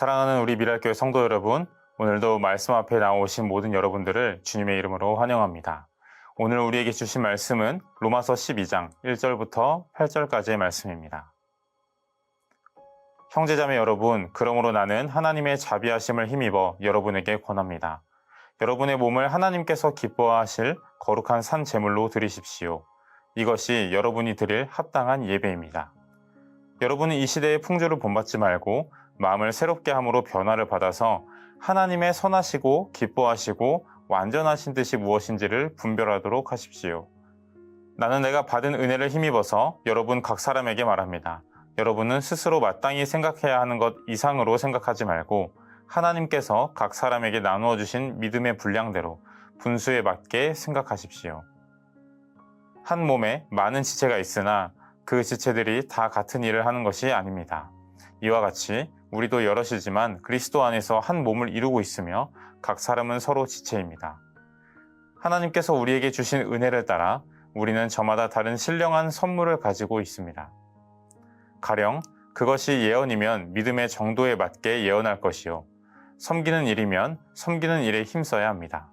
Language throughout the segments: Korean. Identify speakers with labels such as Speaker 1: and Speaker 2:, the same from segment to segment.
Speaker 1: 사랑하는 우리 미랄교회 성도 여러분, 오늘도 말씀 앞에 나오신 모든 여러분들을 주님의 이름으로 환영합니다. 오늘 우리에게 주신 말씀은 로마서 12장 1절부터 8절까지의 말씀입니다. 형제자매 여러분, 그러므로 나는 하나님의 자비하심을 힘입어 여러분에게 권합니다. 여러분의 몸을 하나님께서 기뻐하실 거룩한 산 제물로 드리십시오. 이것이 여러분이 드릴 합당한 예배입니다. 여러분은 이 시대의 풍조를 본받지 말고 마음을 새롭게 함으로 변화를 받아서 하나님의 선하시고 기뻐하시고 완전하신 뜻이 무엇인지를 분별하도록 하십시오. 나는 내가 받은 은혜를 힘입어서 여러분 각 사람에게 말합니다. 여러분은 스스로 마땅히 생각해야 하는 것 이상으로 생각하지 말고 하나님께서 각 사람에게 나누어 주신 믿음의 분량대로 분수에 맞게 생각하십시오. 한 몸에 많은 지체가 있으나 그 지체들이 다 같은 일을 하는 것이 아닙니다. 이와 같이 우리도 여럿이지만 그리스도 안에서 한 몸을 이루고 있으며 각 사람은 서로 지체입니다. 하나님께서 우리에게 주신 은혜를 따라 우리는 저마다 다른 신령한 선물을 가지고 있습니다. 가령 그것이 예언이면 믿음의 정도에 맞게 예언할 것이요. 섬기는 일이면 섬기는 일에 힘써야 합니다.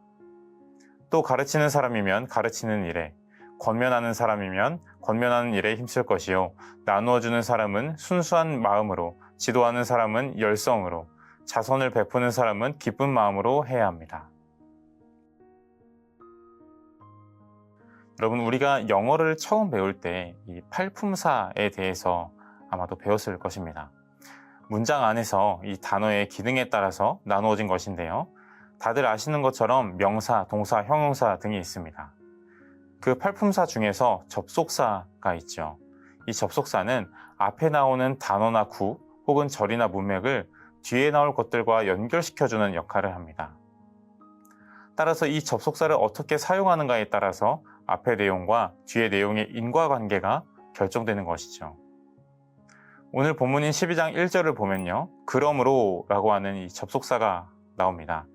Speaker 1: 또 가르치는 사람이면 가르치는 일에, 권면하는 사람이면 권면하는 일에 힘쓸 것이요. 나누어주는 사람은 순수한 마음으로, 지도하는 사람은 열성으로, 자선을 베푸는 사람은 기쁜 마음으로 해야 합니다. 여러분, 우리가 영어를 처음 배울 때 이 팔품사에 대해서 아마도 배웠을 것입니다. 문장 안에서 이 단어의 기능에 따라서 나누어진 것인데요. 다들 아시는 것처럼 명사, 동사, 형용사 등이 있습니다. 그 팔품사 중에서 접속사가 있죠. 이 접속사는 앞에 나오는 단어나 구 혹은 절이나 문맥을 뒤에 나올 것들과 연결시켜주는 역할을 합니다. 따라서 이 접속사를 어떻게 사용하는가에 따라서 앞의 내용과 뒤의 내용의 인과관계가 결정되는 것이죠. 오늘 본문인 12장 1절을 보면요. 그러므로 라고 하는 이 접속사가 나옵니다.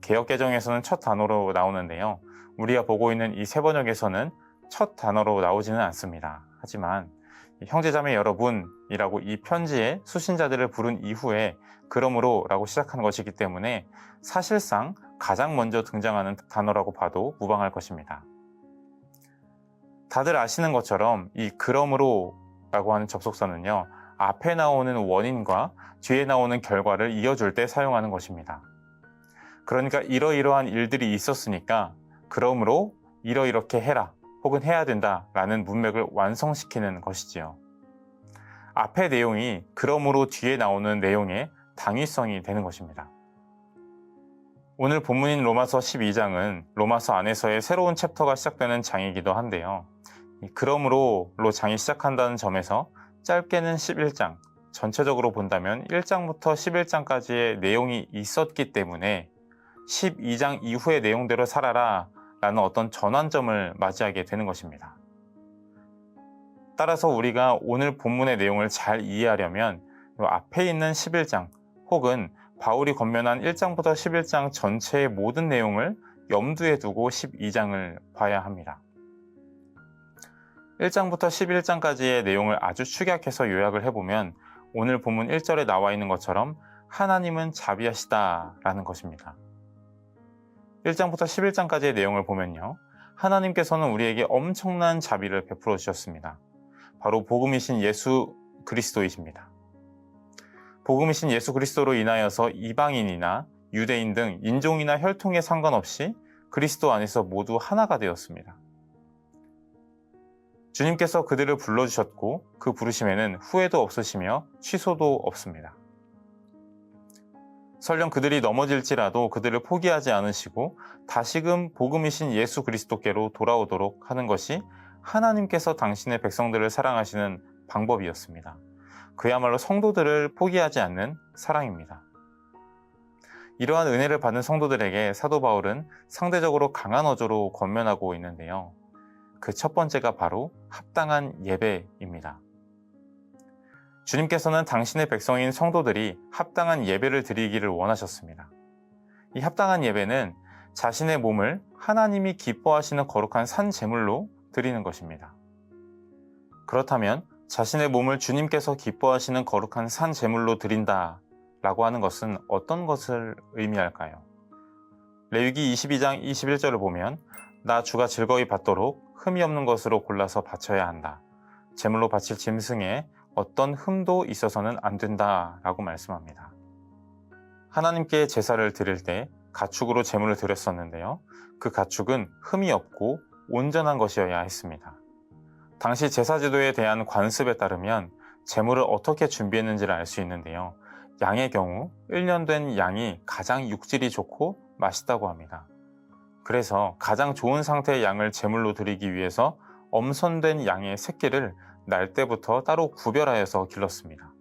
Speaker 1: 개역개정에서는 첫 단어로 나오는데요. 우리가 보고 있는 이 새 번역에서는 첫 단어로 나오지는 않습니다. 하지만 형제자매 여러분이라고 이 편지에 수신자들을 부른 이후에 그러므로 라고 시작하는 것이기 때문에 사실상 가장 먼저 등장하는 단어라고 봐도 무방할 것입니다. 다들 아시는 것처럼 이 그러므로 라고 하는 접속사는요. 앞에 나오는 원인과 뒤에 나오는 결과를 이어줄 때 사용하는 것입니다. 그러니까 이러이러한 일들이 있었으니까 그러므로 이러이렇게 해라 혹은 해야 된다 라는 문맥을 완성시키는 것이지요. 앞의 내용이 그러므로 뒤에 나오는 내용의 당위성이 되는 것입니다. 오늘 본문인 로마서 12장은 로마서 안에서의 새로운 챕터가 시작되는 장이기도 한데요. 그러므로로 장이 시작한다는 점에서 짧게는 11장, 전체적으로 본다면 1장부터 11장까지의 내용이 있었기 때문에 12장 이후의 내용대로 살아라 라는 어떤 전환점을 맞이하게 되는 것입니다. 따라서 우리가 오늘 본문의 내용을 잘 이해하려면 앞에 있는 11장 혹은 바울이 권면한 1장부터 11장 전체의 모든 내용을 염두에 두고 12장을 봐야 합니다. 1장부터 11장까지의 내용을 아주 축약해서 요약을 해보면 오늘 본문 1절에 나와 있는 것처럼 하나님은 자비하시다 라는 것입니다. 1장부터 11장까지의 내용을 보면요. 하나님께서는 우리에게 엄청난 자비를 베풀어 주셨습니다. 바로 복음이신 예수 그리스도이십니다. 복음이신 예수 그리스도로 인하여서 이방인이나 유대인 등 인종이나 혈통에 상관없이 그리스도 안에서 모두 하나가 되었습니다. 주님께서 그들을 불러주셨고 그 부르심에는 후회도 없으시며 취소도 없습니다. 설령 그들이 넘어질지라도 그들을 포기하지 않으시고 다시금 복음이신 예수 그리스도께로 돌아오도록 하는 것이 하나님께서 당신의 백성들을 사랑하시는 방법이었습니다. 그야말로 성도들을 포기하지 않는 사랑입니다. 이러한 은혜를 받는 성도들에게 사도 바울은 상대적으로 강한 어조로 권면하고 있는데요. 그 첫 번째가 바로 합당한 예배입니다. 주님께서는 당신의 백성인 성도들이 합당한 예배를 드리기를 원하셨습니다. 이 합당한 예배는 자신의 몸을 하나님이 기뻐하시는 거룩한 산 제물로 드리는 것입니다. 그렇다면 자신의 몸을 주님께서 기뻐하시는 거룩한 산 제물로 드린다 라고 하는 것은 어떤 것을 의미할까요? 레위기 22장 21절을 보면 나 주가 즐거이 받도록 흠이 없는 것으로 골라서 바쳐야 한다. 제물로 바칠 짐승에 어떤 흠도 있어서는 안 된다 라고 말씀합니다. 하나님께 제사를 드릴 때 가축으로 제물을 드렸었는데요. 그 가축은 흠이 없고 온전한 것이어야 했습니다. 당시 제사제도에 대한 관습에 따르면 제물을 어떻게 준비했는지를 알 수 있는데요. 양의 경우 1년 된 양이 가장 육질이 좋고 맛있다고 합니다. 그래서 가장 좋은 상태의 양을 제물로 드리기 위해서 엄선된 양의 새끼를 날 때부터 따로 구별하여서 길렀습니다.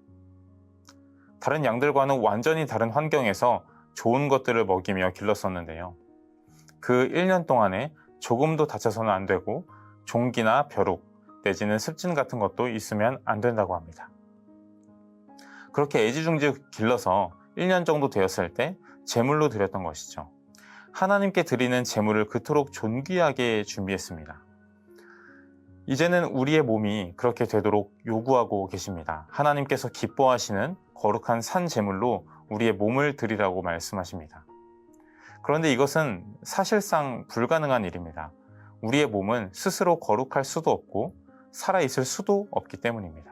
Speaker 1: 다른 양들과는 완전히 다른 환경에서 좋은 것들을 먹이며 길렀었는데요. 그 1년 동안에 조금도 다쳐서는 안 되고 종기나 벼룩 내지는 습진 같은 것도 있으면 안 된다고 합니다. 그렇게 애지중지 길러서 1년 정도 되었을 때 제물로 드렸던 것이죠. 하나님께 드리는 제물을 그토록 존귀하게 준비했습니다. 이제는 우리의 몸이 그렇게 되도록 요구하고 계십니다. 하나님께서 기뻐하시는 거룩한 산 제물로 우리의 몸을 드리라고 말씀하십니다. 그런데 이것은 사실상 불가능한 일입니다. 우리의 몸은 스스로 거룩할 수도 없고 살아있을 수도 없기 때문입니다.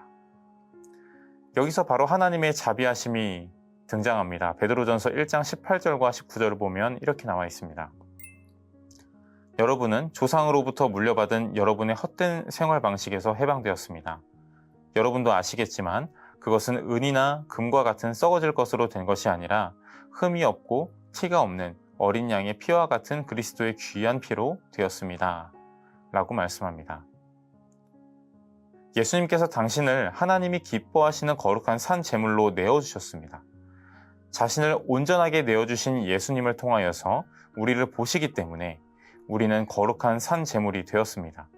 Speaker 1: 여기서 바로 하나님의 자비하심이 등장합니다. 베드로전서 1장 18절과 19절을 보면 이렇게 나와 있습니다. 여러분은 조상으로부터 물려받은 여러분의 헛된 생활 방식에서 해방되었습니다. 여러분도 아시겠지만 그것은 은이나 금과 같은 썩어질 것으로 된 것이 아니라 흠이 없고 티가 없는 어린 양의 피와 같은 그리스도의 귀한 피로 되었습니다. 라고 말씀합니다. 예수님께서 당신을 하나님이 기뻐하시는 거룩한 산 제물로 내어주셨습니다. 자신을 온전하게 내어주신 예수님을 통하여서 우리를 보시기 때문에 우리는 거룩한 산 제물이 되었습니다.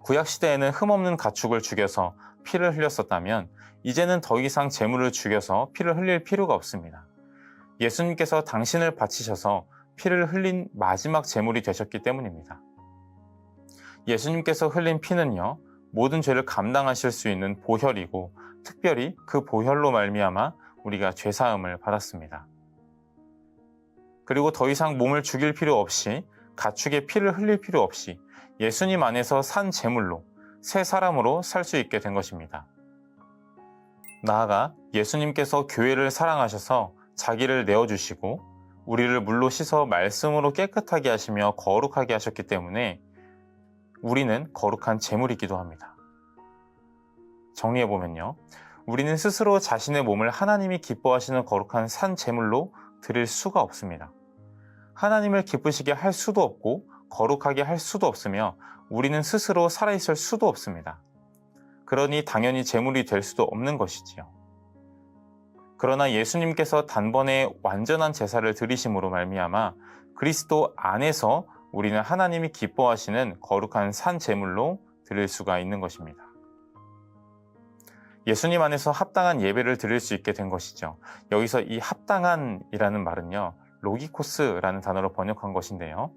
Speaker 1: 구약시대에는 흠없는 가축을 죽여서 피를 흘렸었다면 이제는 더 이상 제물을 죽여서 피를 흘릴 필요가 없습니다. 예수님께서 당신을 바치셔서 피를 흘린 마지막 제물이 되셨기 때문입니다. 예수님께서 흘린 피는요, 모든 죄를 감당하실 수 있는 보혈이고 특별히 그 보혈로 말미암아 우리가 죄사함을 받았습니다. 그리고 더 이상 몸을 죽일 필요 없이 가축의 피를 흘릴 필요 없이 예수님 안에서 산 제물로 새 사람으로 살 수 있게 된 것입니다. 나아가 예수님께서 교회를 사랑하셔서 자기를 내어주시고 우리를 물로 씻어 말씀으로 깨끗하게 하시며 거룩하게 하셨기 때문에 우리는 거룩한 제물이기도 합니다. 정리해보면요. 우리는 스스로 자신의 몸을 하나님이 기뻐하시는 거룩한 산 제물로 드릴 수가 없습니다. 하나님을 기쁘시게 할 수도 없고 거룩하게 할 수도 없으며 우리는 스스로 살아있을 수도 없습니다. 그러니 당연히 제물이 될 수도 없는 것이지요. 그러나 예수님께서 단번에 완전한 제사를 드리심으로 말미암아 그리스도 안에서 우리는 하나님이 기뻐하시는 거룩한 산 제물로 드릴 수가 있는 것입니다. 예수님 안에서 합당한 예배를 드릴 수 있게 된 것이죠. 여기서 이 합당한이라는 말은요, 로기코스라는 단어로 번역한 것인데요.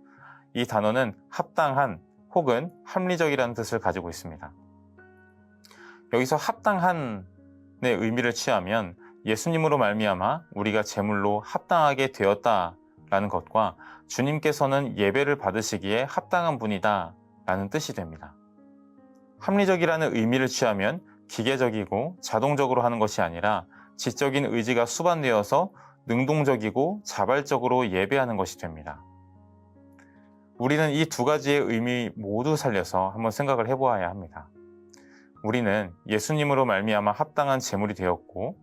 Speaker 1: 이 단어는 합당한 혹은 합리적이라는 뜻을 가지고 있습니다. 여기서 합당한의 의미를 취하면 예수님으로 말미암아 우리가 제물로 합당하게 되었다라는 것과 주님께서는 예배를 받으시기에 합당한 분이다 라는 뜻이 됩니다. 합리적이라는 의미를 취하면 기계적이고 자동적으로 하는 것이 아니라 지적인 의지가 수반되어서 능동적이고 자발적으로 예배하는 것이 됩니다. 우리는 이 두 가지의 의미 모두 살려서 한번 생각을 해보아야 합니다. 우리는 예수님으로 말미암아 합당한 제물이 되었고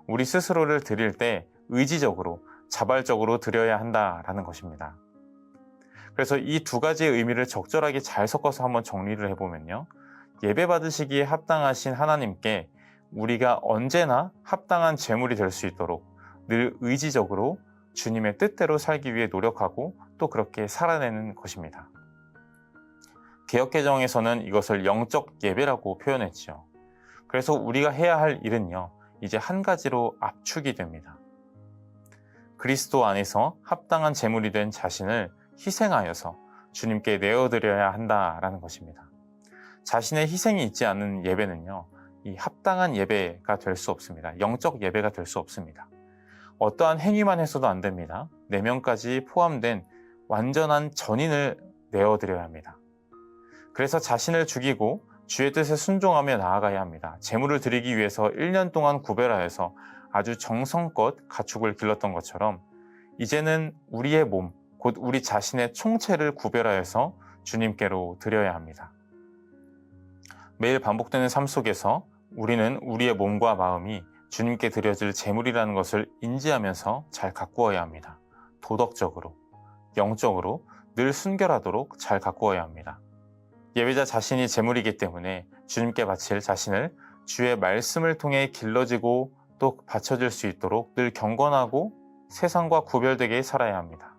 Speaker 1: 우리 스스로를 드릴 때 의지적으로 자발적으로 드려야 한다라는 것입니다. 그래서 이 두 가지의 의미를 적절하게 잘 섞어서 한번 정리를 해보면요. 예배 받으시기에 합당하신 하나님께 우리가 언제나 합당한 제물이 될 수 있도록 늘 의지적으로 주님의 뜻대로 살기 위해 노력하고 또 그렇게 살아내는 것입니다. 개역개정에서는 이것을 영적 예배라고 표현했죠. 그래서 우리가 해야 할 일은요, 이제 한 가지로 압축이 됩니다. 그리스도 안에서 합당한 제물이 된 자신을 희생하여서 주님께 내어드려야 한다라는 것입니다. 자신의 희생이 있지 않은 예배는요, 이 합당한 예배가 될 수 없습니다. 영적 예배가 될 수 없습니다. 어떠한 행위만 해서도 안 됩니다. 내면까지 포함된 완전한 전인을 내어드려야 합니다. 그래서 자신을 죽이고 주의 뜻에 순종하며 나아가야 합니다. 제물을 드리기 위해서 1년 동안 구별하여서 아주 정성껏 가축을 길렀던 것처럼 이제는 우리의 몸, 곧 우리 자신의 총체를 구별하여서 주님께로 드려야 합니다. 매일 반복되는 삶 속에서 우리는 우리의 몸과 마음이 주님께 드려질 제물이라는 것을 인지하면서 잘 가꾸어야 합니다. 도덕적으로, 영적으로 늘 순결하도록 잘 가꾸어야 합니다. 예배자 자신이 제물이기 때문에 주님께 바칠 자신을 주의 말씀을 통해 길러지고 또 바쳐질 수 있도록 늘 경건하고 세상과 구별되게 살아야 합니다.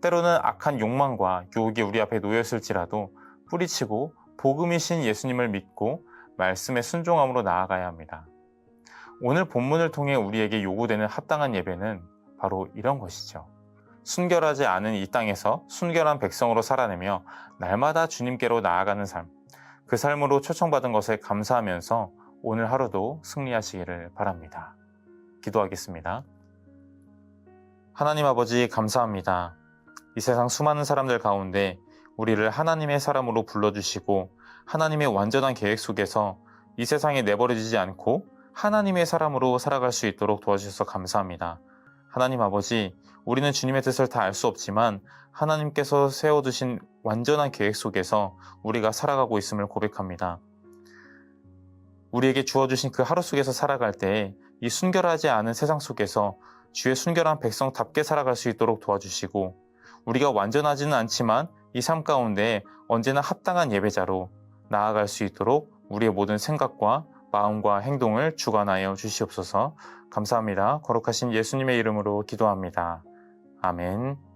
Speaker 1: 때로는 악한 욕망과 유혹이 우리 앞에 놓였을지라도 뿌리치고 복음이신 예수님을 믿고 말씀에 순종함으로 나아가야 합니다. 오늘 본문을 통해 우리에게 요구되는 합당한 예배는 바로 이런 것이죠. 순결하지 않은 이 땅에서 순결한 백성으로 살아내며 날마다 주님께로 나아가는 삶, 그 삶으로 초청받은 것에 감사하면서 오늘 하루도 승리하시기를 바랍니다. 기도하겠습니다. 하나님 아버지 감사합니다. 이 세상 수많은 사람들 가운데 우리를 하나님의 사람으로 불러주시고 하나님의 완전한 계획 속에서 이 세상에 내버려지지 않고 하나님의 사람으로 살아갈 수 있도록 도와주셔서 감사합니다. 하나님 아버지, 우리는 주님의 뜻을 다 알 수 없지만 하나님께서 세워두신 완전한 계획 속에서 우리가 살아가고 있음을 고백합니다. 우리에게 주어주신 그 하루 속에서 살아갈 때 이 순결하지 않은 세상 속에서 주의 순결한 백성답게 살아갈 수 있도록 도와주시고 우리가 완전하지는 않지만 이 삶 가운데 언제나 합당한 예배자로 나아갈 수 있도록 우리의 모든 생각과 마음과 행동을 주관하여 주시옵소서. 감사합니다. 거룩하신 예수님의 이름으로 기도합니다. 아멘.